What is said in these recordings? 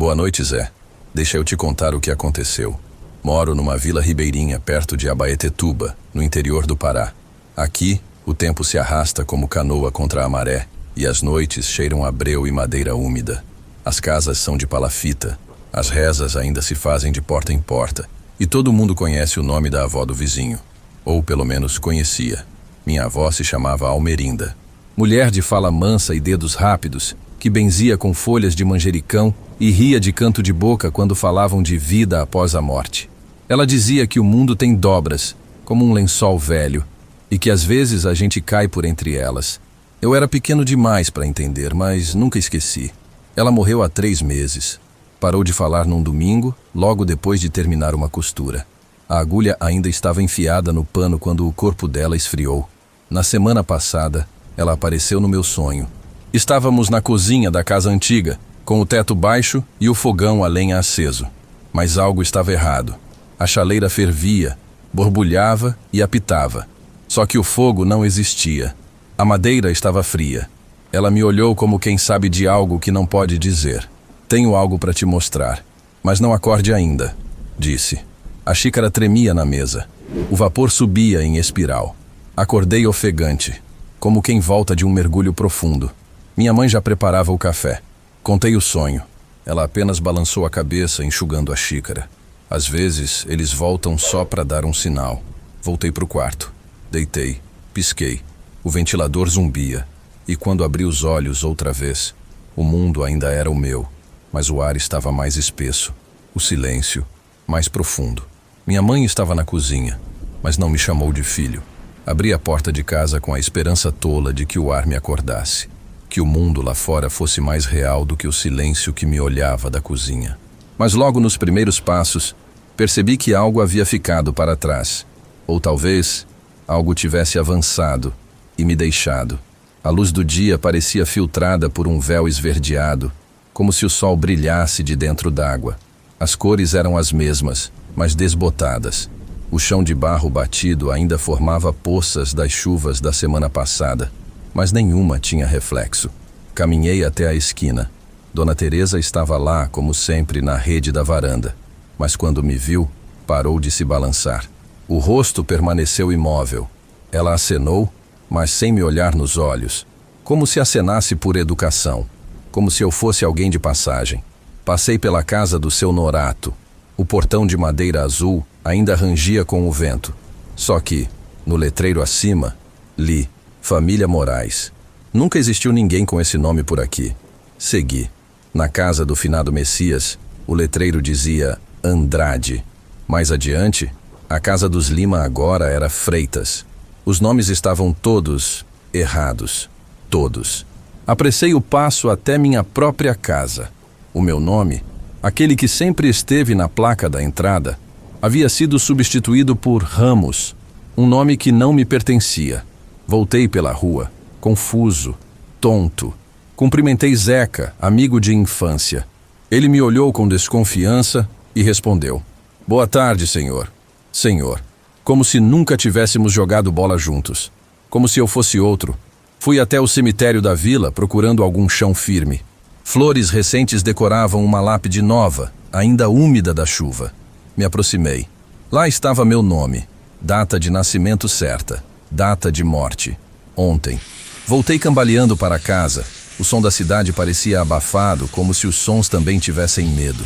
Boa noite, Zé. Deixa eu te contar o que aconteceu. Moro numa vila ribeirinha perto de Abaetetuba, no interior do Pará. Aqui, o tempo se arrasta como canoa contra a maré e as noites cheiram a breu e madeira úmida. As casas são de palafita, as rezas ainda se fazem de porta em porta e todo mundo conhece o nome da avó do vizinho, ou pelo menos conhecia. Minha avó se chamava Almerinda. Mulher de fala mansa e dedos rápidos, que benzia com folhas de manjericão e ria de canto de boca quando falavam de vida após a morte. Ela dizia que o mundo tem dobras, como um lençol velho, e que às vezes a gente cai por entre elas. Eu era pequeno demais para entender, mas nunca esqueci. Ela morreu há 3 meses. Parou de falar num domingo, logo depois de terminar uma costura. A agulha ainda estava enfiada no pano quando o corpo dela esfriou. Na semana passada, ela apareceu no meu sonho. Estávamos na cozinha da casa antiga, com o teto baixo e o fogão a lenha aceso. Mas algo estava errado. A chaleira fervia, borbulhava e apitava. Só que o fogo não existia. A madeira estava fria. Ela me olhou como quem sabe de algo que não pode dizer. Tenho algo para te mostrar, mas não acorde ainda, disse. A xícara tremia na mesa. O vapor subia em espiral. Acordei ofegante, como quem volta de um mergulho profundo. Minha mãe já preparava o café. Contei o sonho. Ela apenas balançou a cabeça, enxugando a xícara. Às vezes, eles voltam só para dar um sinal. Voltei para o quarto. Deitei. Pisquei. O ventilador zumbia. E quando abri os olhos outra vez, o mundo ainda era o meu, mas o ar estava mais espesso. O silêncio, mais profundo. Minha mãe estava na cozinha, mas não me chamou de filho. Abri a porta de casa com a esperança tola de que o ar me acordasse. Que o mundo lá fora fosse mais real do que o silêncio que me olhava da cozinha. Mas logo nos primeiros passos, percebi que algo havia ficado para trás. Ou talvez, algo tivesse avançado e me deixado. A luz do dia parecia filtrada por um véu esverdeado, como se o sol brilhasse de dentro d'água. As cores eram as mesmas, mas desbotadas. O chão de barro batido ainda formava poças das chuvas da semana passada, mas nenhuma tinha reflexo. Caminhei até a esquina. Dona Teresa estava lá, como sempre, na rede da varanda, mas quando me viu, parou de se balançar. O rosto permaneceu imóvel. Ela acenou, mas sem me olhar nos olhos, como se acenasse por educação, como se eu fosse alguém de passagem. Passei pela casa do seu Norato. O portão de madeira azul ainda rangia com o vento. Só que, no letreiro acima, li Família Moraes. Nunca existiu ninguém com esse nome por aqui. Segui. Na casa do finado Messias, o letreiro dizia Andrade. Mais adiante, a casa dos Lima agora era Freitas. Os nomes estavam todos errados. Todos. Apressei o passo até minha própria casa. O meu nome, aquele que sempre esteve na placa da entrada, havia sido substituído por Ramos, um nome que não me pertencia. Voltei pela rua, confuso, tonto. Cumprimentei Zeca, amigo de infância. Ele me olhou com desconfiança e respondeu: Boa tarde, senhor. Senhor. Como se nunca tivéssemos jogado bola juntos. Como se eu fosse outro. Fui até o cemitério da vila procurando algum chão firme. Flores recentes decoravam uma lápide nova, ainda úmida da chuva. Me aproximei. Lá estava meu nome, data de nascimento certa, data de morte. Ontem. Voltei cambaleando para casa. O som da cidade parecia abafado, como se os sons também tivessem medo.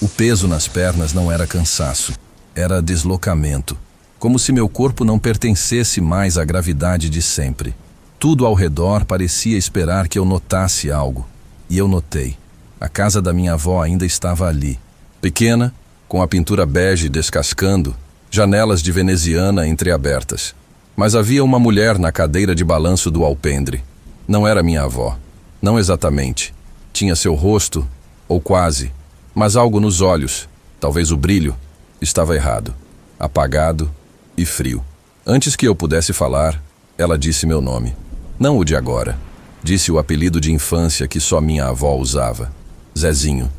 O peso nas pernas não era cansaço, era deslocamento. Como se meu corpo não pertencesse mais à gravidade de sempre. Tudo ao redor parecia esperar que eu notasse algo. E eu notei. A casa da minha avó ainda estava ali. Pequena, com a pintura bege descascando, janelas de veneziana entreabertas. Mas havia uma mulher na cadeira de balanço do alpendre. Não era minha avó. Não exatamente. Tinha seu rosto, ou quase, mas algo nos olhos, talvez o brilho, estava errado. Apagado e frio. Antes que eu pudesse falar, ela disse meu nome. Não o de agora. Disse o apelido de infância que só minha avó usava. Zezinho.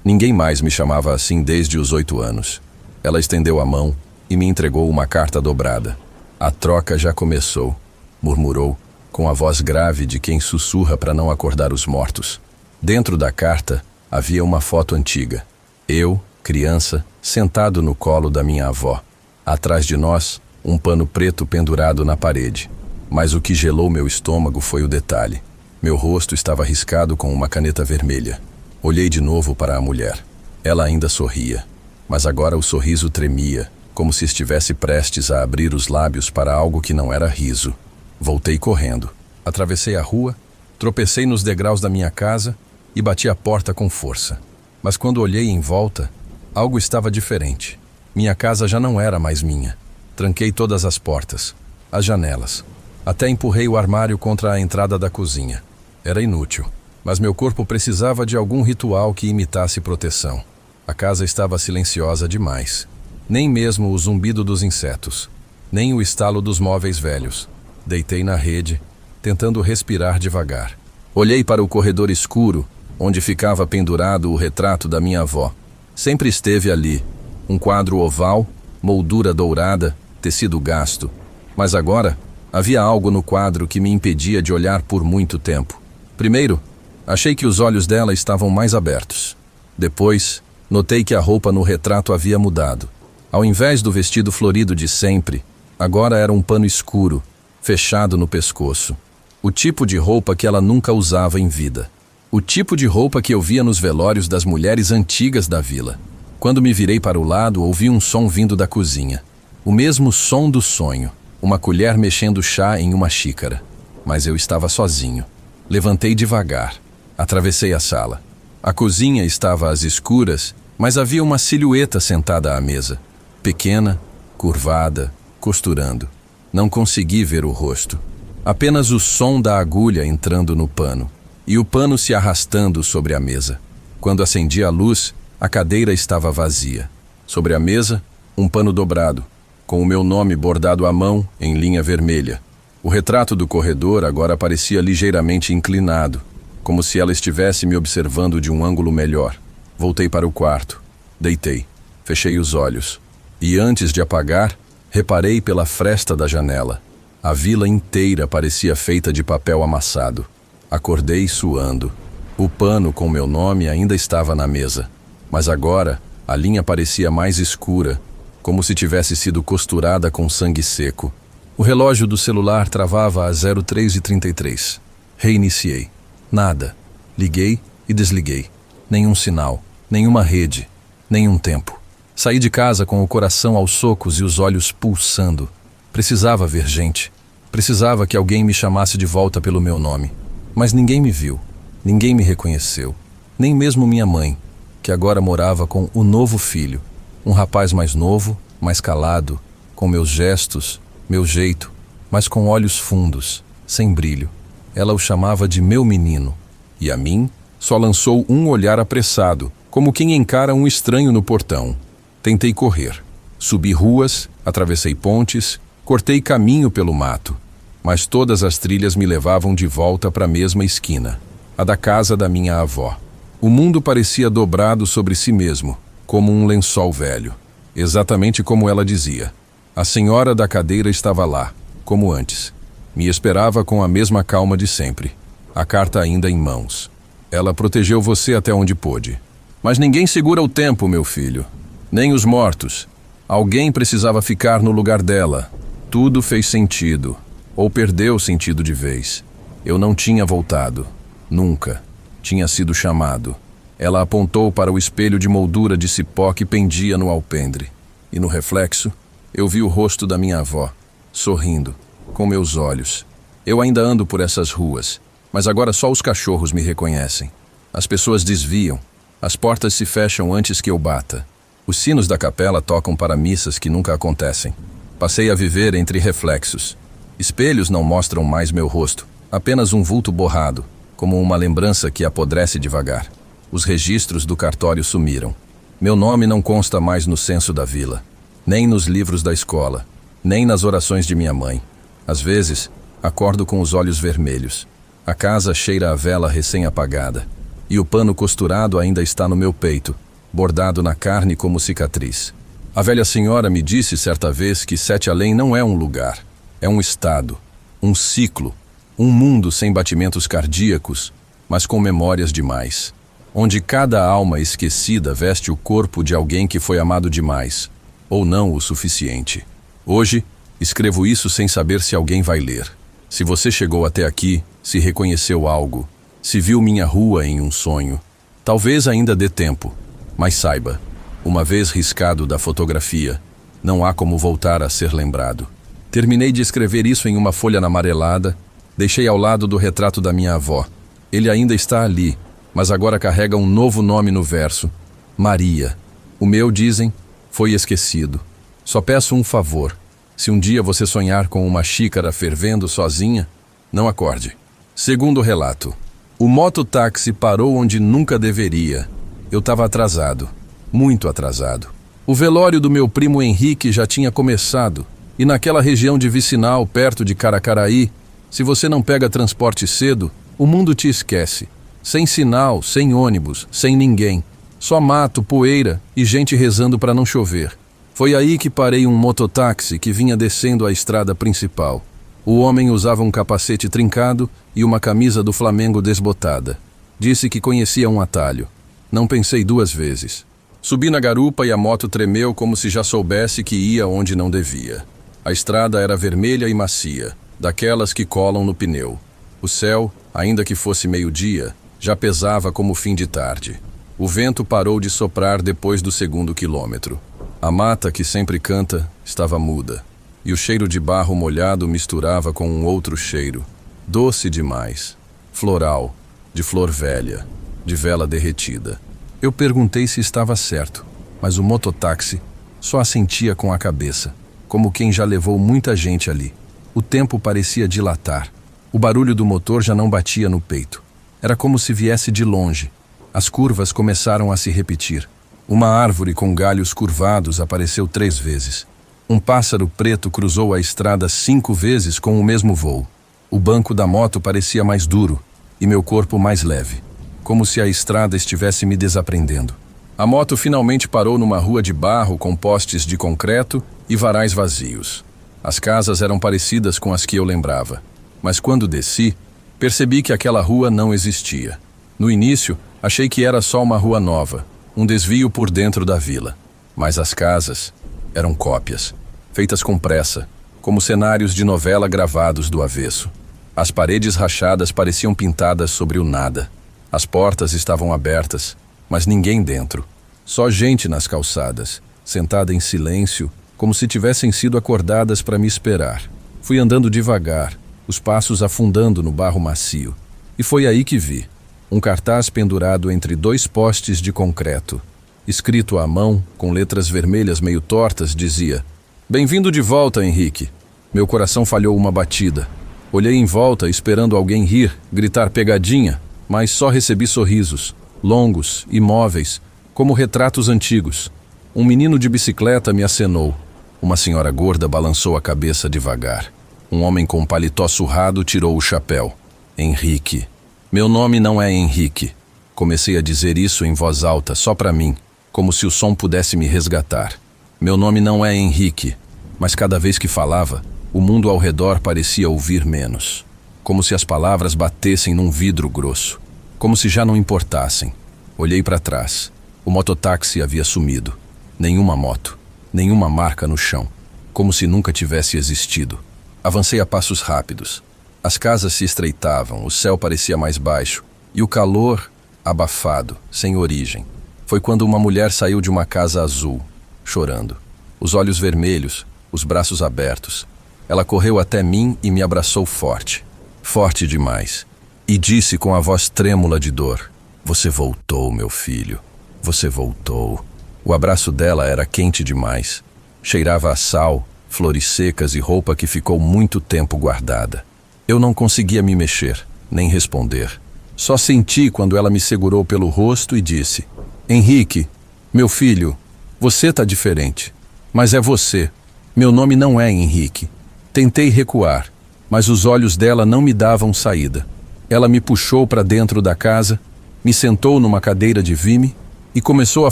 Ninguém mais me chamava assim desde os 8 anos. Ela estendeu a mão e me entregou uma carta dobrada. A troca já começou, murmurou, com a voz grave de quem sussurra para não acordar os mortos. Dentro da carta, Havia uma foto antiga. Eu, criança, sentado no colo da minha avó. Atrás de nós, um pano preto pendurado na parede. Mas o que gelou meu estômago foi o detalhe. Meu rosto estava riscado com uma caneta vermelha. Olhei de novo para a mulher. Ela ainda sorria, mas agora o sorriso tremia, como se estivesse prestes a abrir os lábios para algo que não era riso. Voltei correndo. Atravessei a rua, tropecei nos degraus da minha casa e bati a porta com força. Mas quando olhei em volta, algo estava diferente. Minha casa já não era mais minha. Tranquei todas as portas, as janelas. Até empurrei o armário contra a entrada da cozinha. Era inútil, mas meu corpo precisava de algum ritual que imitasse proteção. A casa estava silenciosa demais. Nem mesmo o zumbido dos insetos, nem o estalo dos móveis velhos. Deitei na rede, tentando respirar devagar. Olhei para o corredor escuro, onde ficava pendurado o retrato da minha avó. Sempre esteve ali, um quadro oval, moldura dourada, tecido gasto. Mas agora, havia algo no quadro que me impedia de olhar por muito tempo. Primeiro, achei que os olhos dela estavam mais abertos. Depois, notei que a roupa no retrato havia mudado. Ao invés do vestido florido de sempre, agora era um pano escuro, fechado no pescoço. O tipo de roupa que ela nunca usava em vida. O tipo de roupa que eu via nos velórios das mulheres antigas da vila. Quando me virei para o lado, ouvi um som vindo da cozinha. O mesmo som do sonho. Uma colher mexendo chá em uma xícara. Mas eu estava sozinho. Levantei devagar. Atravessei a sala. A cozinha estava às escuras, mas havia uma silhueta sentada à mesa. Pequena, curvada, costurando. Não consegui ver o rosto. Apenas o som da agulha entrando no pano. E o pano se arrastando sobre a mesa. Quando acendi a luz, a cadeira estava vazia. Sobre a mesa, um pano dobrado, com o meu nome bordado à mão em linha vermelha. O retrato do corredor agora parecia ligeiramente inclinado, como se ela estivesse me observando de um ângulo melhor. Voltei para o quarto. Deitei. Fechei os olhos. E antes de apagar, reparei pela fresta da janela. A vila inteira parecia feita de papel amassado. Acordei suando. O pano com meu nome ainda estava na mesa. Mas agora, a linha parecia mais escura, como se tivesse sido costurada com sangue seco. O relógio do celular travava às 03h33. Reiniciei. Nada. Liguei e desliguei. Nenhum sinal, nenhuma rede, nenhum tempo. Saí de casa com o coração aos socos e os olhos pulsando. Precisava ver gente. Precisava que alguém me chamasse de volta pelo meu nome. Mas ninguém me viu. Ninguém me reconheceu. Nem mesmo minha mãe, que agora morava com o novo filho. Um rapaz mais novo, mais calado, com meus gestos, meu jeito, mas com olhos fundos, sem brilho. Ela o chamava de meu menino. E a mim, só lançou um olhar apressado, como quem encara um estranho no portão. Tentei correr. Subi ruas, atravessei pontes, cortei caminho pelo mato. Mas todas as trilhas me levavam de volta para a mesma esquina, a da casa da minha avó. O mundo parecia dobrado sobre si mesmo, como um lençol velho. Exatamente como ela dizia. A senhora da cadeira estava lá, como antes. Me esperava com a mesma calma de sempre. A carta ainda em mãos. Ela protegeu você até onde pôde. Mas ninguém segura o tempo, meu filho. Nem os mortos. Alguém precisava ficar no lugar dela. Tudo fez sentido. Ou perdeu sentido de vez. Eu não tinha voltado. Nunca. Tinha sido chamado. Ela apontou para o espelho de moldura de cipó que pendia no alpendre. E no reflexo, eu vi o rosto da minha avó, sorrindo, com meus olhos. Eu ainda ando por essas ruas, mas agora só os cachorros me reconhecem. As pessoas desviam. As portas se fecham antes que eu bata. Os sinos da capela tocam para missas que nunca acontecem. Passei a viver entre reflexos. Espelhos não mostram mais meu rosto, apenas um vulto borrado, como uma lembrança que apodrece devagar. Os registros do cartório sumiram. Meu nome não consta mais no censo da vila, nem nos livros da escola, nem nas orações de minha mãe. Às vezes, acordo com os olhos vermelhos. A casa cheira a vela recém-apagada, e o pano costurado ainda está no meu peito, bordado na carne como cicatriz. A velha senhora me disse certa vez que Sete Além não é um lugar, é um estado, um ciclo, um mundo sem batimentos cardíacos, mas com memórias demais. onde cada alma esquecida veste o corpo de alguém que foi amado demais, ou não o suficiente. Hoje, escrevo isso sem saber se alguém vai ler. Se você chegou até aqui, se reconheceu algo, se viu minha rua em um sonho, talvez ainda dê tempo, mas saiba, uma vez riscado da fotografia, não há como voltar a ser lembrado. Terminei de escrever isso em uma folha amarelada, deixei ao lado do retrato da minha avó. Ele ainda está ali, mas agora carrega um novo nome no verso: Maria. O meu, dizem, foi esquecido. Só peço um favor. Se um dia você sonhar com uma xícara fervendo sozinha, não acorde. Segundo relato, o mototáxi parou onde nunca deveria. Eu estava atrasado, muito atrasado. O velório do meu primo Henrique já tinha começado, e naquela região de Vicinal, perto de Caracaraí, se você não pega transporte cedo, o mundo te esquece. Sem sinal, sem ônibus, sem ninguém. Só mato, poeira e gente rezando para não chover. Foi aí que parei um mototáxi que vinha descendo a estrada principal. O homem usava um capacete trincado e uma camisa do Flamengo desbotada. Disse que conhecia um atalho. Não pensei duas vezes. Subi na garupa e a moto tremeu como se já soubesse que ia onde não devia. A estrada era vermelha e macia, daquelas que colam no pneu. O céu, ainda que fosse meio-dia, já pesava como fim de tarde. O vento parou de soprar depois do segundo quilômetro. A mata, que sempre canta, estava muda, e o cheiro de barro molhado misturava com um outro cheiro, doce demais, floral, de flor velha, de vela derretida. Eu perguntei se estava certo, mas o mototáxi só assentia com a cabeça, como quem já levou muita gente ali. O tempo parecia dilatar. O barulho do motor já não batia no peito. Era como se viesse de longe. As curvas começaram a se repetir. Uma árvore com galhos curvados apareceu 3 vezes. Um pássaro preto cruzou a estrada 5 vezes com o mesmo voo. O banco da moto parecia mais duro e meu corpo mais leve, como se a estrada estivesse me desaprendendo. A moto finalmente parou numa rua de barro com postes de concreto e varais vazios. As casas eram parecidas com as que eu lembrava, mas quando desci, percebi que aquela rua não existia. No início, achei que era só uma rua nova, um desvio por dentro da vila. Mas as casas eram cópias, feitas com pressa, como cenários de novela gravados do avesso. As paredes rachadas pareciam pintadas sobre o nada. As portas estavam abertas, mas ninguém dentro. Só gente nas calçadas, sentada em silêncio, como se tivessem sido acordadas para me esperar. Fui andando devagar, os passos afundando no barro macio. E foi aí que vi um cartaz pendurado entre 2 postes de concreto. Escrito à mão, com letras vermelhas meio tortas, dizia: "Bem-vindo de volta, Henrique." Meu coração falhou uma batida. Olhei em volta, esperando alguém rir, gritar pegadinha, mas só recebi sorrisos, longos, imóveis, como retratos antigos. Um menino de bicicleta me acenou. Uma senhora gorda balançou a cabeça devagar. Um homem com paletó surrado tirou o chapéu. Henrique. Meu nome não é Henrique. Comecei a dizer isso em voz alta, só para mim, como se o som pudesse me resgatar. Meu nome não é Henrique, mas cada vez que falava, o mundo ao redor parecia ouvir menos. Como se as palavras batessem num vidro grosso. Como se já não importassem. Olhei para trás. O mototáxi havia sumido. Nenhuma moto, nenhuma marca no chão. Como se nunca tivesse existido. Avancei a passos rápidos. As casas se estreitavam, o céu parecia mais baixo, e o calor, abafado, sem origem. Foi quando uma mulher saiu de uma casa azul, chorando. Os olhos vermelhos, os braços abertos. Ela correu até mim e me abraçou forte. Forte demais. E disse com a voz trêmula de dor: "Você voltou, meu filho. Você voltou." O abraço dela era quente demais. Cheirava a sal, flores secas e roupa que ficou muito tempo guardada. Eu não conseguia me mexer, nem responder. Só senti quando ela me segurou pelo rosto e disse: "Henrique, meu filho, você tá diferente. Mas é você. Meu nome não é Henrique." Tentei recuar, mas os olhos dela não me davam saída. Ela me puxou para dentro da casa, me sentou numa cadeira de vime e começou a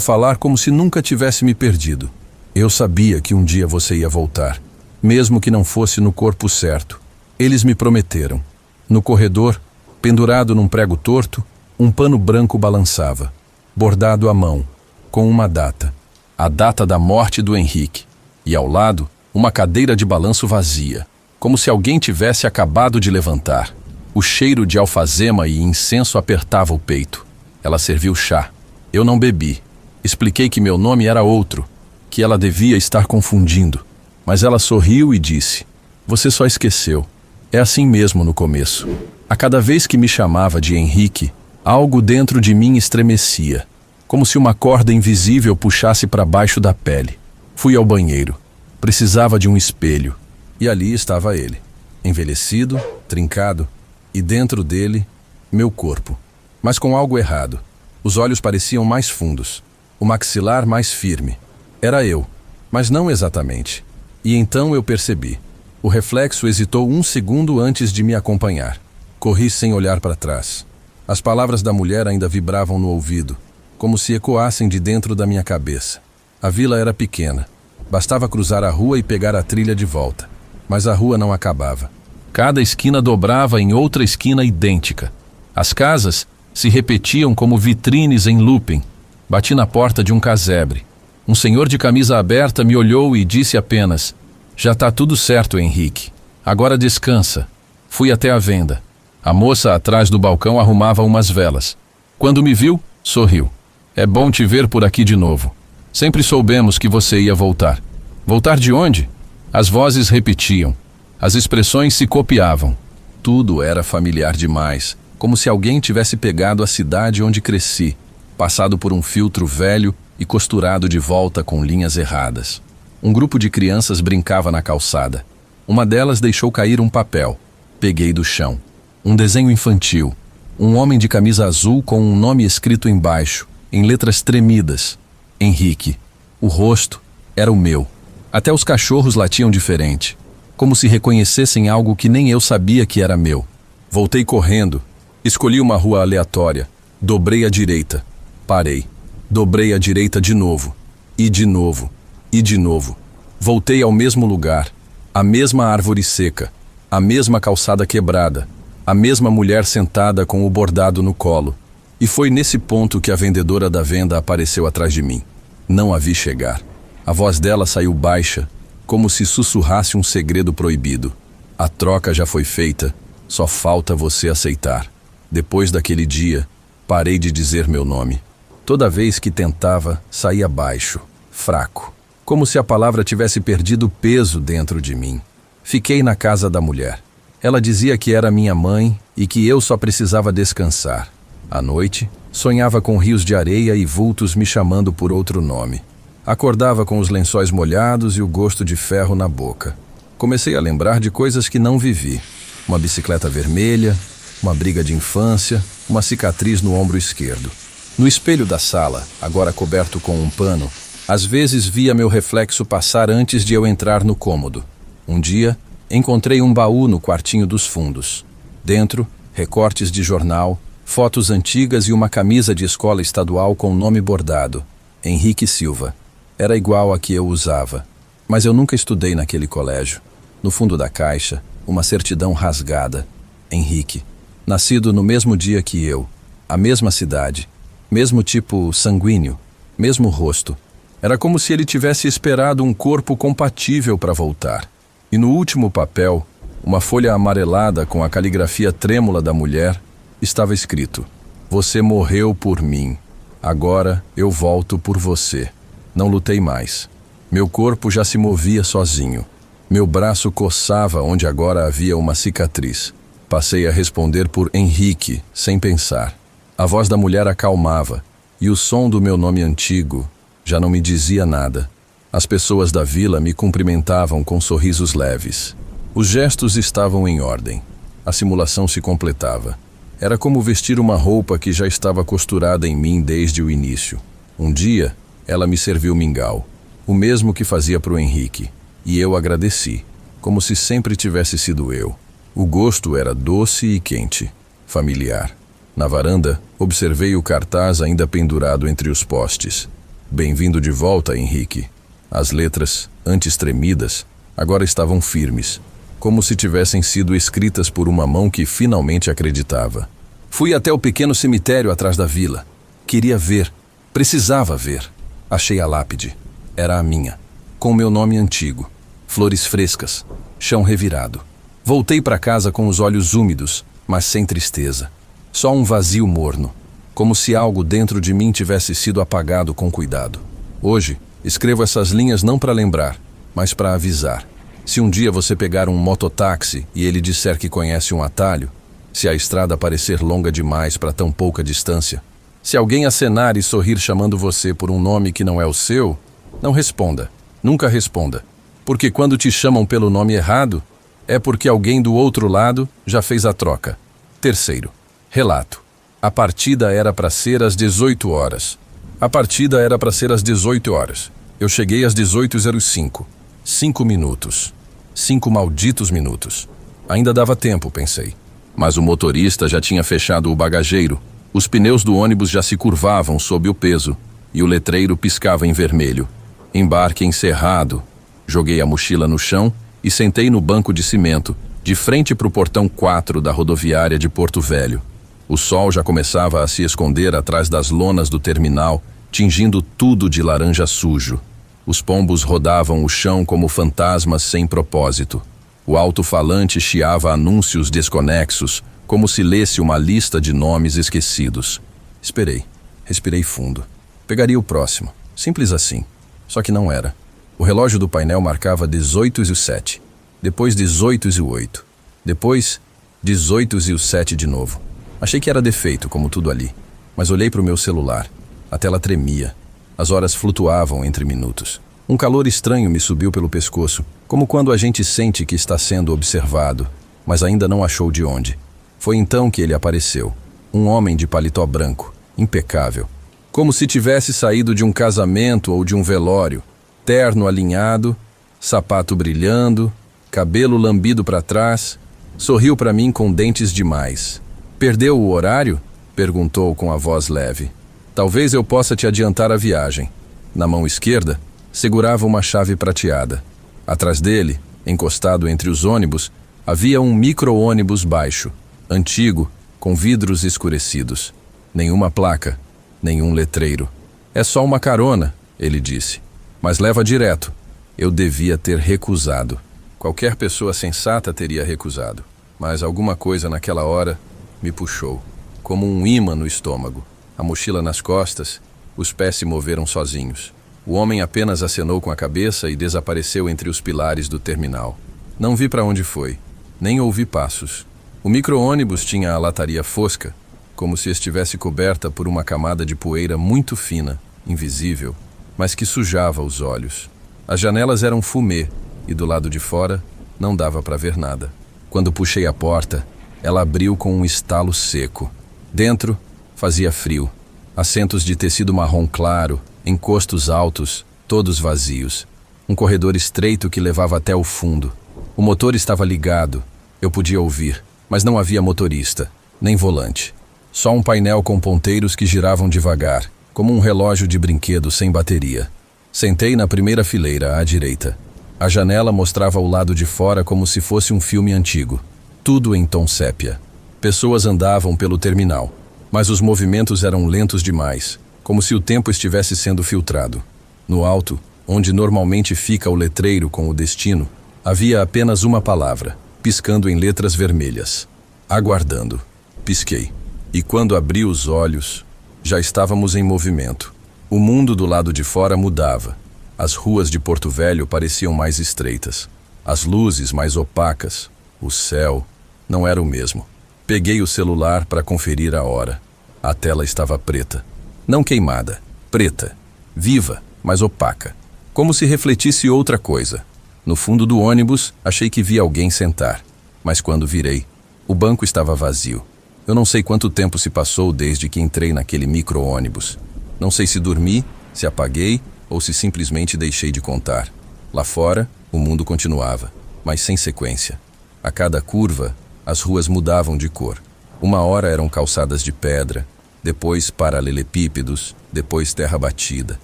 falar como se nunca tivesse me perdido. "Eu sabia que um dia você ia voltar, mesmo que não fosse no corpo certo. Eles me prometeram." No corredor, pendurado num prego torto, Um pano branco balançava, bordado à mão, com uma data. A data da morte do Henrique. E ao lado, uma cadeira de balanço vazia, como se alguém tivesse acabado de levantar. O cheiro de alfazema e incenso apertava o peito. Ela serviu chá. Eu não bebi. Expliquei que meu nome era outro, que ela devia estar confundindo. Mas ela sorriu e disse: "Você só esqueceu. É assim mesmo no começo." A cada vez que me chamava de Henrique, algo dentro de mim estremecia, como se uma corda invisível puxasse para baixo da pele. Fui ao banheiro. Precisava de um espelho. E ali estava ele, envelhecido, trincado, e dentro dele, meu corpo. Mas com algo errado. Os olhos pareciam mais fundos, o maxilar mais firme. Era eu, mas não exatamente. E então eu percebi. O reflexo hesitou um segundo antes de me acompanhar. Corri sem olhar para trás. As palavras da mulher ainda vibravam no ouvido, como se ecoassem de dentro da minha cabeça. A vila era pequena. Bastava cruzar a rua e pegar a trilha de volta. Mas a rua não acabava. Cada esquina dobrava em outra esquina idêntica. As casas se repetiam como vitrines em looping. Bati na porta de um casebre. Um senhor de camisa aberta me olhou e disse apenas: "Já tá tudo certo, Henrique. Agora descansa." Fui até a venda. A moça atrás do balcão arrumava umas velas. Quando me viu, sorriu. "É bom te ver por aqui de novo. Sempre soubemos que você ia voltar." "Voltar de onde?" As vozes repetiam. As expressões se copiavam. Tudo era familiar demais, como se alguém tivesse pegado a cidade onde cresci, passado por um filtro velho e costurado de volta com linhas erradas. Um grupo de crianças brincava na calçada. Uma delas deixou cair um papel. Peguei do chão. Um desenho infantil. Um homem de camisa azul com um nome escrito embaixo, em letras tremidas. Henrique. O rosto era o meu. Até os cachorros latiam diferente, como se reconhecessem algo que nem eu sabia que era meu. Voltei correndo. Escolhi uma rua aleatória. Dobrei à direita. Parei. Dobrei à direita de novo. E de novo. E de novo. Voltei ao mesmo lugar. A mesma árvore seca. A mesma calçada quebrada. A mesma mulher sentada com o bordado no colo. E foi nesse ponto que a vendedora da venda apareceu atrás de mim. Não a vi chegar. A voz dela saiu baixa, como se sussurrasse um segredo proibido. "A troca já foi feita, só falta você aceitar." Depois daquele dia, parei de dizer meu nome. Toda vez que tentava, saía baixo, fraco, como se a palavra tivesse perdido peso dentro de mim. Fiquei na casa da mulher. Ela dizia que era minha mãe e que eu só precisava descansar. À noite, sonhava com rios de areia e vultos me chamando por outro nome. Acordava com os lençóis molhados e o gosto de ferro na boca. Comecei a lembrar de coisas que não vivi. Uma bicicleta vermelha, uma briga de infância, uma cicatriz no ombro esquerdo. No espelho da sala, agora coberto com um pano, às vezes via meu reflexo passar antes de eu entrar no cômodo. Um dia, encontrei um baú no quartinho dos fundos. Dentro, recortes de jornal, fotos antigas e uma camisa de escola estadual com nome bordado: Henrique Silva. Era igual a que eu usava, mas eu nunca estudei naquele colégio. No fundo da caixa, uma certidão rasgada: Henrique, nascido no mesmo dia que eu, a mesma cidade, mesmo tipo sanguíneo, mesmo rosto. Era como se ele tivesse esperado um corpo compatível para voltar. E no último papel, uma folha amarelada com a caligrafia trêmula da mulher, estava escrito: "Você morreu por mim. Agora eu volto por você." Não lutei mais. Meu corpo já se movia sozinho. Meu braço coçava onde agora havia uma cicatriz. Passei a responder por Henrique, sem pensar. A voz da mulher acalmava, e o som do meu nome antigo já não me dizia nada. As pessoas da vila me cumprimentavam com sorrisos leves. Os gestos estavam em ordem. A simulação se completava. Era como vestir uma roupa que já estava costurada em mim desde o início. Um dia, ela me serviu mingau, o mesmo que fazia para o Henrique, e eu agradeci, como se sempre tivesse sido eu. O gosto era doce e quente, familiar. Na varanda, observei o cartaz ainda pendurado entre os postes. "Bem-vindo de volta, Henrique." As letras, antes tremidas, agora estavam firmes, como se tivessem sido escritas por uma mão que finalmente acreditava. Fui até o pequeno cemitério atrás da vila. Queria ver. Precisava ver. Achei a lápide. Era a minha. Com meu nome antigo. Flores frescas. Chão revirado. Voltei para casa com os olhos úmidos, mas sem tristeza. Só um vazio morno. Como se algo dentro de mim tivesse sido apagado com cuidado. Hoje, escrevo essas linhas não para lembrar, mas para avisar. Se um dia você pegar um mototáxi e ele disser que conhece um atalho, se a estrada parecer longa demais para tão pouca distância, se alguém acenar e sorrir chamando você por um nome que não é o seu, não responda, nunca responda, porque quando te chamam pelo nome errado, é porque alguém do outro lado já fez a troca. Terceiro, relato. A partida era para ser às 18 horas. A partida era para ser às 18 horas. Eu cheguei às 18h05. 5 minutos. 5 malditos minutos. Ainda dava tempo, pensei. Mas o motorista já tinha fechado o bagageiro. Os pneus do ônibus já se curvavam sob o peso e o letreiro piscava em vermelho. Embarque encerrado. Joguei a mochila no chão e sentei no banco de cimento, de frente para o portão 4 da rodoviária de Porto Velho. O sol já começava a se esconder atrás das lonas do terminal, tingindo tudo de laranja sujo. Os pombos rodavam o chão como fantasmas sem propósito. O alto-falante chiava anúncios desconexos, como se lesse uma lista de nomes esquecidos. Esperei. Respirei fundo. Pegaria o próximo. Simples assim. Só que não era. O relógio do painel marcava 18h07. Depois 18h08. Depois 18h07 de novo. Achei que era defeito, como tudo ali. Mas olhei para o meu celular. A tela tremia. As horas flutuavam entre minutos. Um calor estranho me subiu pelo pescoço, como quando a gente sente que está sendo observado, mas ainda não achou de onde. Foi então que ele apareceu. Um homem de paletó branco, impecável. Como se tivesse saído de um casamento ou de um velório. Terno alinhado, sapato brilhando, cabelo lambido para trás. Sorriu para mim com dentes demais. Perdeu o horário? Perguntou com a voz leve. Talvez eu possa te adiantar a viagem. Na mão esquerda, segurava uma chave prateada. Atrás dele, encostado entre os ônibus, havia um micro-ônibus baixo, antigo, com vidros escurecidos. Nenhuma placa, nenhum letreiro. É só uma carona, ele disse. Mas leva direto. Eu devia ter recusado. Qualquer pessoa sensata teria recusado. Mas alguma coisa naquela hora me puxou, como um ímã no estômago. A mochila nas costas, os pés se moveram sozinhos. O homem apenas acenou com a cabeça e desapareceu entre os pilares do terminal. Não vi para onde foi, nem ouvi passos. O micro-ônibus tinha a lataria fosca, como se estivesse coberta por uma camada de poeira muito fina, invisível, mas que sujava os olhos. As janelas eram fumê e do lado de fora não dava para ver nada. Quando puxei a porta, ela abriu com um estalo seco. Dentro, fazia frio. Assentos de tecido marrom claro, encostos altos, todos vazios. Um corredor estreito que levava até o fundo. O motor estava ligado. Eu podia ouvir, mas não havia motorista, nem volante. Só um painel com ponteiros que giravam devagar, como um relógio de brinquedo sem bateria. Sentei na primeira fileira, à direita. A janela mostrava o lado de fora como se fosse um filme antigo. Tudo em tom sépia. Pessoas andavam pelo terminal, mas os movimentos eram lentos demais, como se o tempo estivesse sendo filtrado. No alto, onde normalmente fica o letreiro com o destino, havia apenas uma palavra, piscando em letras vermelhas. Aguardando. Pisquei. E quando abri os olhos, já estávamos em movimento. O mundo do lado de fora mudava. As ruas de Porto Velho pareciam mais estreitas. As luzes mais opacas. O céu não era o mesmo. Peguei o celular para conferir a hora. A tela estava preta. Não queimada, preta. Viva, mas opaca. Como se refletisse outra coisa. No fundo do ônibus, achei que vi alguém sentar. Mas quando virei, o banco estava vazio. Eu não sei quanto tempo se passou desde que entrei naquele micro-ônibus. Não sei se dormi, se apaguei ou se simplesmente deixei de contar. Lá fora, o mundo continuava, mas sem sequência. A cada curva, as ruas mudavam de cor. Uma hora eram calçadas de pedra, depois paralelepípedos, depois terra batida.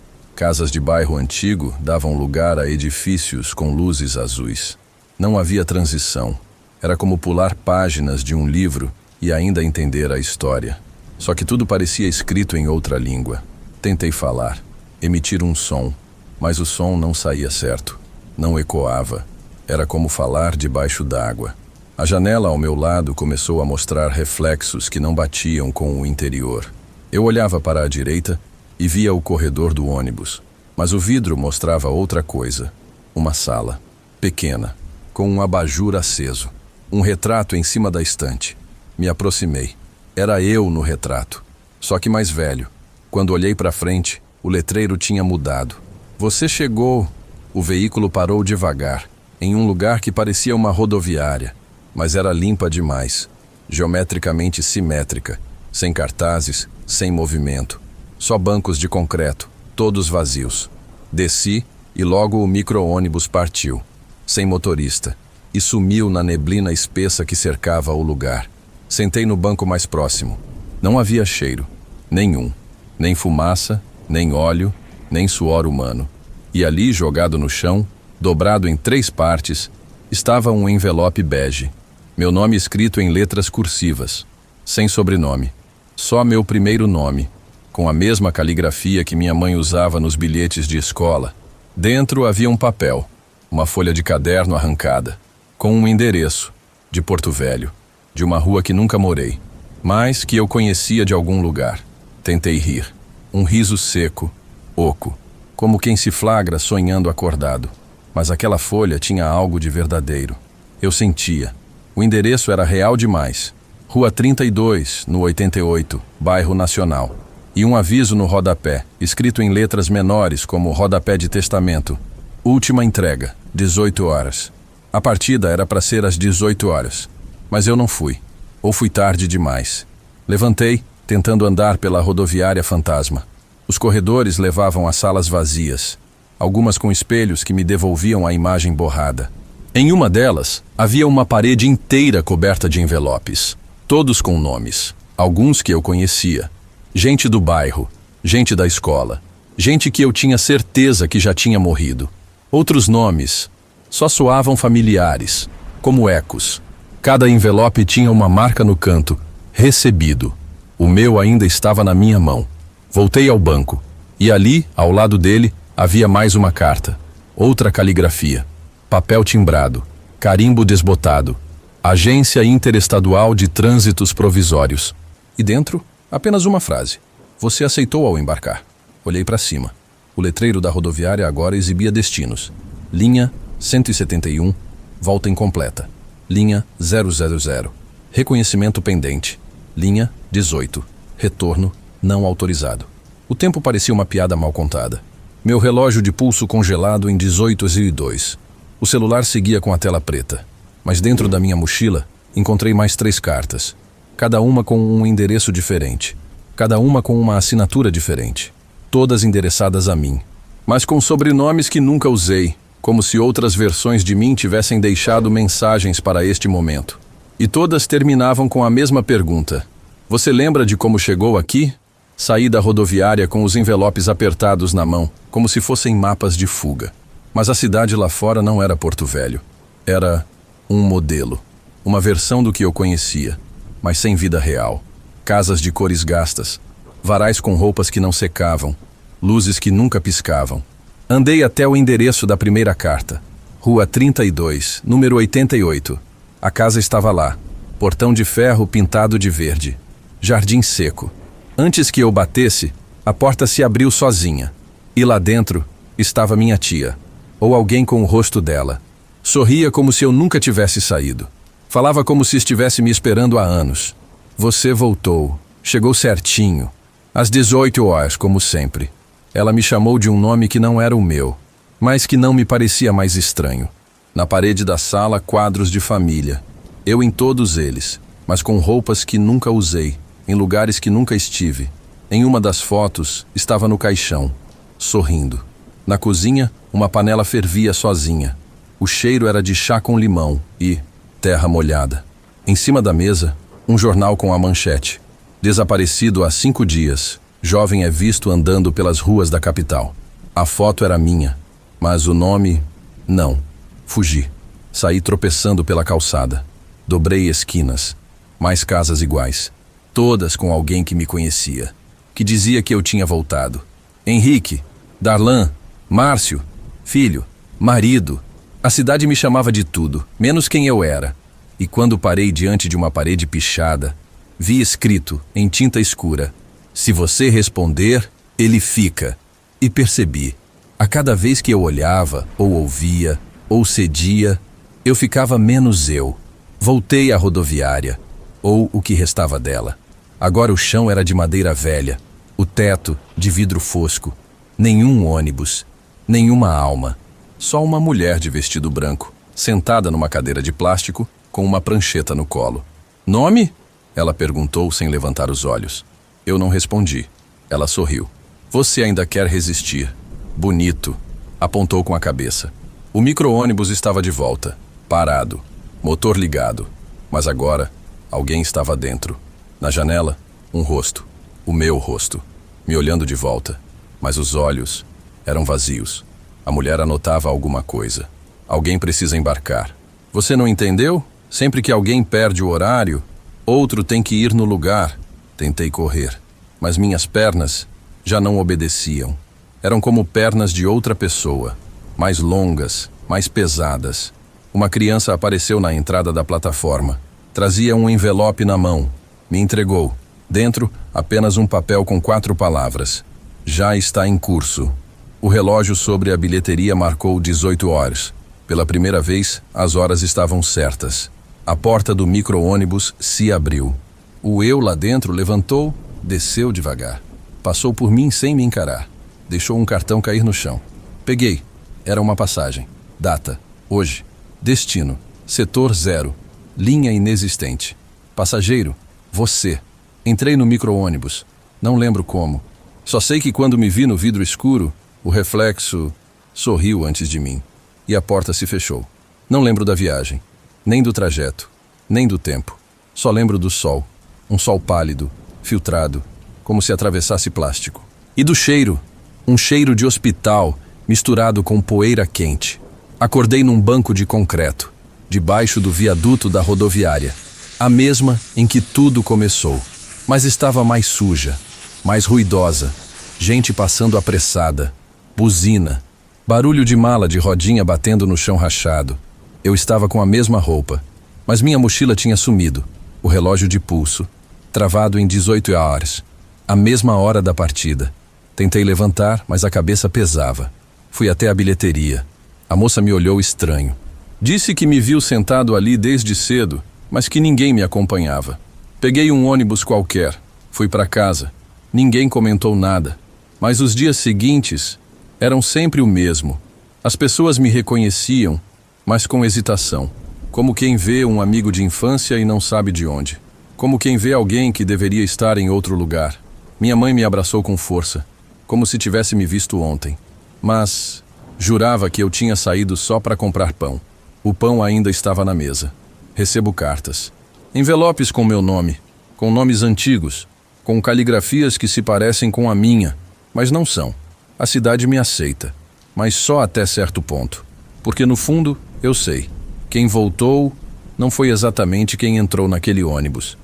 Casas de bairro antigo davam lugar a edifícios com luzes azuis. Não havia transição. Era como pular páginas de um livro e ainda entender a história. Só que tudo parecia escrito em outra língua. Tentei falar, emitir um som, mas o som não saía certo. Não ecoava. Era como falar debaixo d'água. A janela ao meu lado começou a mostrar reflexos que não batiam com o interior. Eu olhava para a direita e via o corredor do ônibus, mas o vidro mostrava outra coisa. Uma sala, pequena, com um abajur aceso. Um retrato em cima da estante. Me aproximei. Era eu no retrato, só que mais velho. Quando olhei para frente, o letreiro tinha mudado. Você chegou. O veículo parou devagar, em um lugar que parecia uma rodoviária, mas era limpa demais, geometricamente simétrica, sem cartazes, sem movimento. Só bancos de concreto, todos vazios. Desci e logo o micro-ônibus partiu, sem motorista, e sumiu na neblina espessa que cercava o lugar. Sentei no banco mais próximo. Não havia cheiro, nenhum, nem fumaça, nem óleo, nem suor humano. E ali, jogado no chão, dobrado em 3 partes, estava um envelope bege. Meu nome escrito em letras cursivas, sem sobrenome. Só meu primeiro nome, com a mesma caligrafia que minha mãe usava nos bilhetes de escola. Dentro havia um papel, uma folha de caderno arrancada, com um endereço, de Porto Velho, de uma rua que nunca morei, mas que eu conhecia de algum lugar. Tentei rir. Um riso seco, oco, como quem se flagra sonhando acordado. Mas aquela folha tinha algo de verdadeiro. Eu sentia. O endereço era real demais. Rua 32, no 88, bairro Nacional. E um aviso no rodapé, escrito em letras menores como rodapé de testamento. Última entrega, 18 horas. A partida era para ser às 18 horas. Mas eu não fui. Ou fui tarde demais. Levantei, tentando andar pela rodoviária fantasma. Os corredores levavam a salas vazias, algumas com espelhos que me devolviam a imagem borrada. Em uma delas, havia uma parede inteira coberta de envelopes, todos com nomes, alguns que eu conhecia. Gente do bairro, gente da escola, gente que eu tinha certeza que já tinha morrido. Outros nomes só soavam familiares, como ecos. Cada envelope tinha uma marca no canto, recebido. O meu ainda estava na minha mão. Voltei ao banco, e ali, ao lado dele, havia mais uma carta. Outra caligrafia. Papel timbrado. Carimbo desbotado. Agência Interestadual de Trânsitos Provisórios. E dentro, apenas uma frase. Você aceitou ao embarcar. Olhei para cima. O letreiro da rodoviária agora exibia destinos. Linha 171, volta incompleta. Linha 000, reconhecimento pendente. Linha 18, retorno não autorizado. O tempo parecia uma piada mal contada. Meu relógio de pulso congelado em 18h02. O celular seguia com a tela preta. Mas dentro da minha mochila, encontrei mais 3 cartas. Cada uma com um endereço diferente. Cada uma com uma assinatura diferente. Todas endereçadas a mim. Mas com sobrenomes que nunca usei, como se outras versões de mim tivessem deixado mensagens para este momento. E todas terminavam com a mesma pergunta. Você lembra de como chegou aqui? Saí da rodoviária com os envelopes apertados na mão, como se fossem mapas de fuga. Mas a cidade lá fora não era Porto Velho. Era um modelo. Uma versão do que eu conhecia, mas sem vida real. Casas de cores gastas. Varais com roupas que não secavam. Luzes que nunca piscavam. Andei até o endereço da primeira carta. Rua 32, número 88. A casa estava lá. Portão de ferro pintado de verde. Jardim seco. Antes que eu batesse, a porta se abriu sozinha. E lá dentro estava minha tia, ou alguém com o rosto dela. Sorria como se eu nunca tivesse saído. Falava como se estivesse me esperando há anos. Você voltou. Chegou certinho. Às 18 horas, como sempre. Ela me chamou de um nome que não era o meu, mas que não me parecia mais estranho. Na parede da sala, quadros de família. Eu em todos eles, mas com roupas que nunca usei, em lugares que nunca estive. Em uma das fotos, estava no caixão, sorrindo. Na cozinha, uma panela fervia sozinha. O cheiro era de chá com limão e terra molhada. Em cima da mesa, um jornal com a manchete. Desaparecido há 5 dias, jovem é visto andando pelas ruas da capital. A foto era minha, mas o nome, não. Fugi. Saí tropeçando pela calçada. Dobrei esquinas. Mais casas iguais. Todas com alguém que me conhecia, que dizia que eu tinha voltado. Henrique, Darlan, Márcio, filho, marido. A cidade me chamava de tudo, menos quem eu era. E quando parei diante de uma parede pichada, vi escrito, em tinta escura, se você responder, ele fica. E percebi, a cada vez que eu olhava, ou ouvia, ou cedia, eu ficava menos eu. Voltei à rodoviária, ou o que restava dela. Agora o chão era de madeira velha, o teto de vidro fosco. Nenhum ônibus, nenhuma alma. Só uma mulher de vestido branco, sentada numa cadeira de plástico, com uma prancheta no colo. Nome? Ela perguntou sem levantar os olhos. Eu não respondi. Ela sorriu. Você ainda quer resistir. Bonito. Apontou com a cabeça. O micro-ônibus estava de volta, parado, motor ligado. Mas agora, alguém estava dentro. Na janela, um rosto. O meu rosto. Me olhando de volta. Mas os olhos eram vazios. A mulher anotava alguma coisa. Alguém precisa embarcar. Você não entendeu? Sempre que alguém perde o horário, outro tem que ir no lugar. Tentei correr, mas minhas pernas já não obedeciam. Eram como pernas de outra pessoa, mais longas, mais pesadas. Uma criança apareceu na entrada da plataforma. Trazia um envelope na mão. Me entregou. Dentro, apenas um papel com 4 palavras. Já está em curso. O relógio sobre a bilheteria marcou 18 horas. Pela primeira vez, as horas estavam certas. A porta do micro-ônibus se abriu. O eu lá dentro levantou, desceu devagar. Passou por mim sem me encarar. Deixou um cartão cair no chão. Peguei. Era uma passagem. Data. Hoje. Destino. Setor 0. Linha inexistente. Passageiro. Você. Entrei no micro-ônibus. Não lembro como. Só sei que quando me vi no vidro escuro, o reflexo sorriu antes de mim. E a porta se fechou. Não lembro da viagem. Nem do trajeto. Nem do tempo. Só lembro do sol. Um sol pálido, filtrado, como se atravessasse plástico. E do cheiro. Um cheiro de hospital misturado com poeira quente. Acordei num banco de concreto, debaixo do viaduto da rodoviária. A mesma em que tudo começou. Mas estava mais suja, mais ruidosa. Gente passando apressada. Buzina. Barulho de mala de rodinha batendo no chão rachado. Eu estava com a mesma roupa, mas minha mochila tinha sumido. O relógio de pulso, travado em 18 horas. A mesma hora da partida. Tentei levantar, mas a cabeça pesava. Fui até a bilheteria. A moça me olhou estranho. Disse que me viu sentado ali desde cedo, mas que ninguém me acompanhava. Peguei um ônibus qualquer. Fui para casa. Ninguém comentou nada. Mas os dias seguintes eram sempre o mesmo. As pessoas me reconheciam, mas com hesitação. Como quem vê um amigo de infância e não sabe de onde. Como quem vê alguém que deveria estar em outro lugar. Minha mãe me abraçou com força, como se tivesse me visto ontem. Mas jurava que eu tinha saído só para comprar pão. O pão ainda estava na mesa. Recebo cartas. Envelopes com meu nome, com nomes antigos, com caligrafias que se parecem com a minha, mas não são. A cidade me aceita, mas só até certo ponto. Porque no fundo, eu sei. Quem voltou não foi exatamente quem entrou naquele ônibus.